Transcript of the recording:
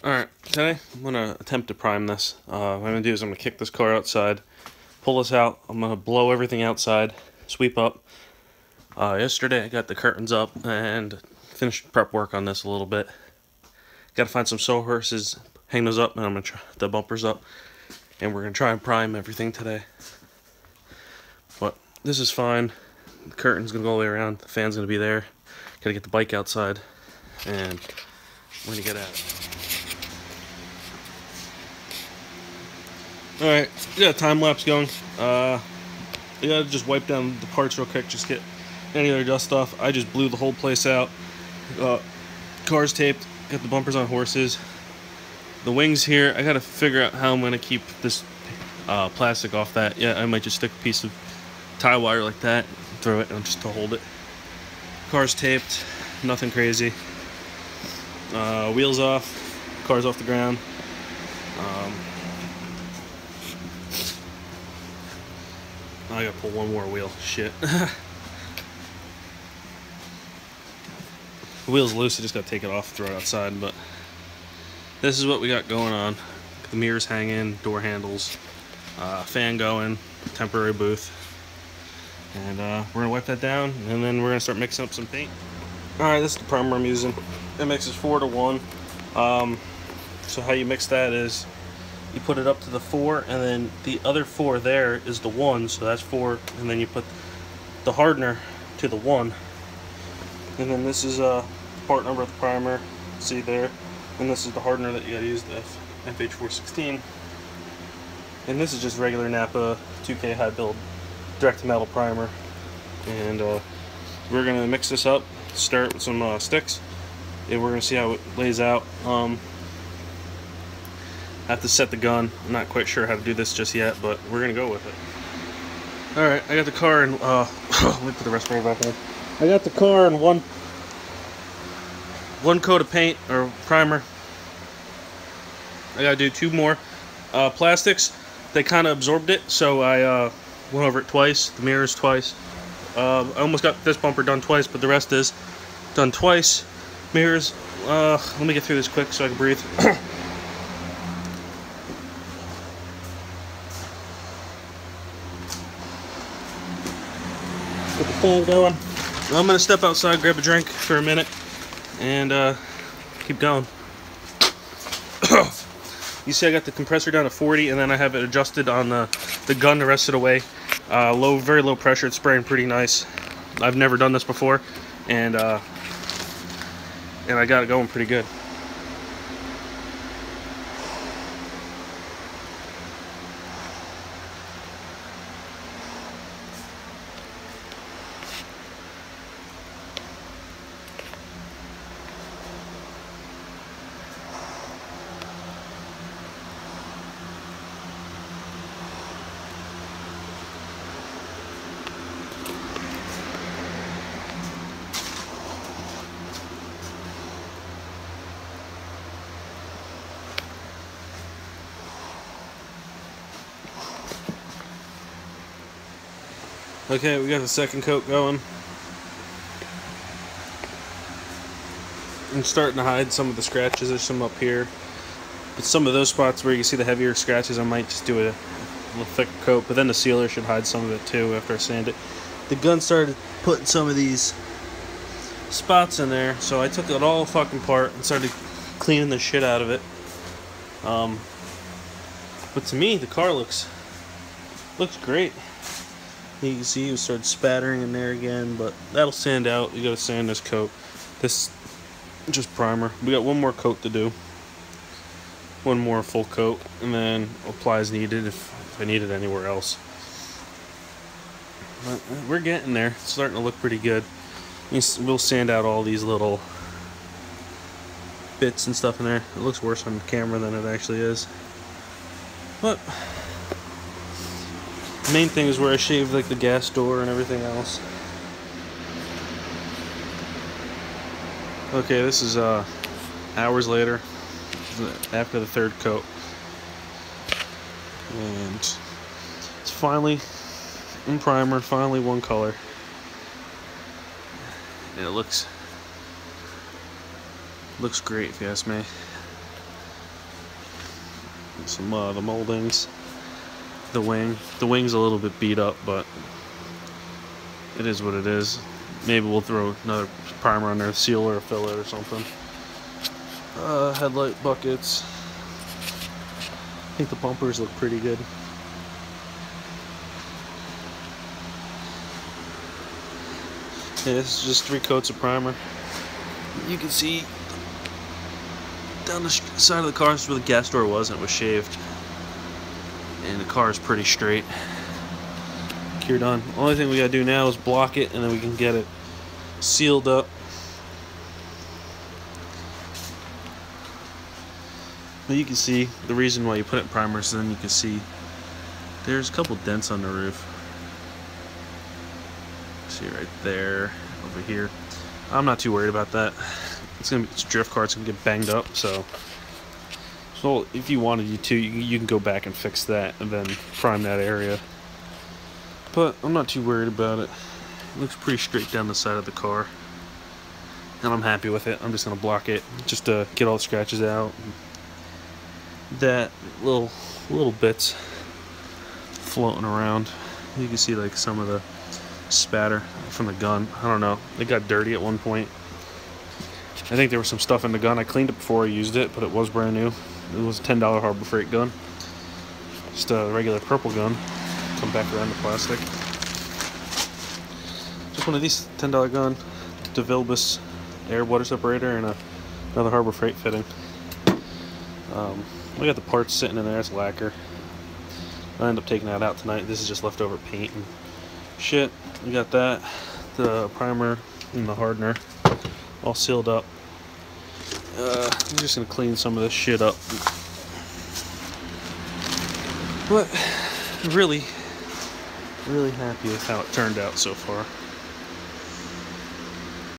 Alright, today I'm going to attempt to prime this. What I'm going to do is I'm going to kick this car outside, pull this out, I'm going to blow everything outside, sweep up. Yesterday I got the curtains up and finished prep work on this a little bit. Got to find some sawhorses, hang those up, and I'm going to try the bumpers up. And we're going to try and prime everything today. But this is fine. The curtain's going to go all the way around, the fan's going to be there. Got to get the bike outside, and we're going to get at it. Alright, we got a time lapse going. You gotta just wipe down the parts real quick, just get any other dust off. I just blew the whole place out. Car's taped, got the bumpers on horses. The wings here, I gotta figure out how I'm gonna keep this plastic off that. Yeah, I might just stick a piece of tie wire like that, throw it, and just to hold it. Car's taped, nothing crazy. Wheels off, car's off the ground. I gotta pull one more wheel. Shit. The wheel's loose, I just gotta take it off, throw it outside, but this is what we got going on. The mirrors hanging, door handles, fan going, temporary booth. And we're gonna wipe that down, and then we're gonna start mixing up some paint. Alright, this is the primer I'm using. It mixes 4 to 1. So how you mix that is, you put it up to the 4, and then the other 4 there is the 1, so that's 4, and then you put the hardener to the 1. And then this is part number of the primer, see there, and this is the hardener that you gotta use, the FH416. And this is just regular Napa 2K high build direct to metal primer. And we're gonna mix this up, stir it with some sticks, and we're gonna see how it lays out. I have to set the gun. I'm not quite sure how to do this just yet, but we're gonna go with it. Alright, I got the car in, let me put the respirator back in. I got the car in one coat of paint, or primer. I gotta do 2 more. Plastics, they kind of absorbed it, so I went over it twice, the mirrors twice. I almost got this bumper done twice, but the rest is done twice. Mirrors, let me get through this quick so I can breathe. Get the fan going. I'm gonna step outside, grab a drink for a minute, and keep going. You see I got the compressor down to 40, and then I have it adjusted on the gun the rest of the way. Very low pressure, it's spraying pretty nice. I've never done this before, and I got it going pretty good. Okay, we got the second coat going. I'm starting to hide some of the scratches. There's some up here. But some of those spots where you see the heavier scratches, I might just do a little thicker coat. But then the sealer should hide some of it too after I sand it. The gun started putting some of these spots in there, so I took it all fucking apart and started cleaning the shit out of it. But to me, the car looks great. You can see it started spattering in there again, but that'll sand out. You gotta sand this coat. This just primer. We got one more coat to do. One more full coat, and then apply as needed if I need it anywhere else. But we're getting there. It's starting to look pretty good. We'll sand out all these little bits and stuff in there. It looks worse on camera than it actually is. But the main thing is where I shaved like the gas door and everything else. Okay, this is hours later, after the 3rd coat, and it's finally in primer, finally one color, and it looks great if you ask me. Some the moldings. The wing's a little bit beat up, but it is what it is. Maybe we'll throw another primer on there, seal or fill it or something. Headlight buckets. I think the bumpers look pretty good. Yeah, this is just 3 coats of primer. You can see down the side of the car, this is where the gas door was, and it was shaved. And the car is pretty straight. You're done. Only thing we gotta do now is block it, and then we can get it sealed up. But you can see the reason why you put it in primer, so then you can see there's a couple dents on the roof. See right there, over here. I'm not too worried about that. It's a drift car, it's gonna get banged up, so if you wanted to, you can go back and fix that and then prime that area. But I'm not too worried about it. It looks pretty straight down the side of the car, and I'm happy with it. I'm just gonna block it just to get all the scratches out. That little bits floating around. You can see like some of the spatter from the gun. I don't know. It got dirty at one point. I think there was some stuff in the gun. I cleaned it before I used it, but it was brand new. It was a $10 Harbor Freight gun. Just a regular purple gun. Come back around the plastic. Just one of these $10 gun. DeVilbiss air water separator and another Harbor Freight fitting. We got the parts sitting in there. It's lacquer. I end up taking that out tonight. This is just leftover paint and shit. We got that, the primer and the hardener all sealed up. I'm just gonna clean some of this shit up. But really happy with how it turned out so far.